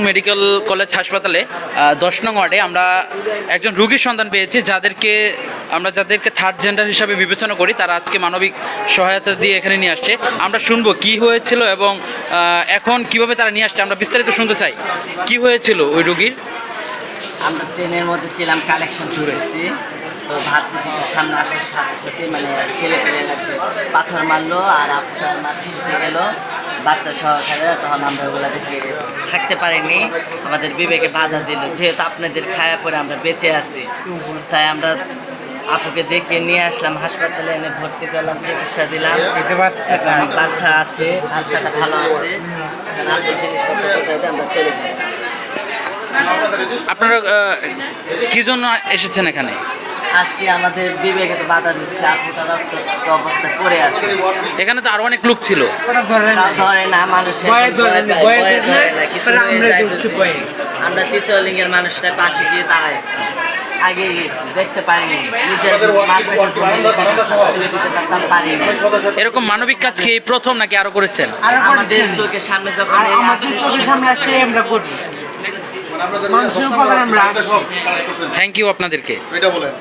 Medical college হাসপাতালে 10 নং ওয়ার্ডে আমরা একজন রোগীর সন্ধান পেয়েছি যাদেরকে থার্ড জেন্ডার হিসাবে বিবেচনা করি। তারা আজকে মানবিক সহায়তা দিয়ে এখানে নিয়ে আসছে। আমরা শুনবো কি হয়েছিল এবং এখন কিভাবে তারা নিয়ে আসছে। আমরা বিস্তারিত শুনতে চাই কি হয়েছিল ওই রোগীর। আমরা ট্রেনের মধ্যে ছিলাম, কালেকশন করেছি। তো ভার্সিটির সামনে আসার সাথে সাথে মানে ছেলে পাথর মারলো আর আপনার মাথা ছুটে গেল বাচ্চা সহকারে। তখন আমরা ওগুলা দেখে থাকতে পারিনি, আমাদের বিবেকে বাধা দিল। যেহেতু আপনাদের খায়া পরে আমরা বেঁচে আছি, তাই আমরা আপুকে দেখে নিয়ে আসলাম হাসপাতালে, এনে ভর্তি করলাম, চিকিৎসা দিলাম। বাচ্চা আছে, বাচ্চাটা ভালো আছে। আপনার জিনিসপত্র কোথায় আমরা চলে যাই। আপনারা কি জন্য এসেছেন এখানে? আসছি আমাদের বিবেকে তো বাধা দিচ্ছে, আপুটা রক্তাক্ত অবস্থায় পড়ে আছে। এখানে তো আরো অনেক লোক ছিল। ধরে না মানুষের আমরা তৃতীয় লিঙ্গের মানুষটা পাশে গিয়ে দাঁড়াইছি, আগে গেছি, দেখতে পারিনি, নিজের মাথাটা পারিনি। এরকম মানবিক কাজ কি এই প্রথম নাকি আরো করেছেন? আমাদের চোখের সামনে যখন আসলে আমরা করি। থ্যাংক ইউ আপনাদেরকে। এটা বলেন।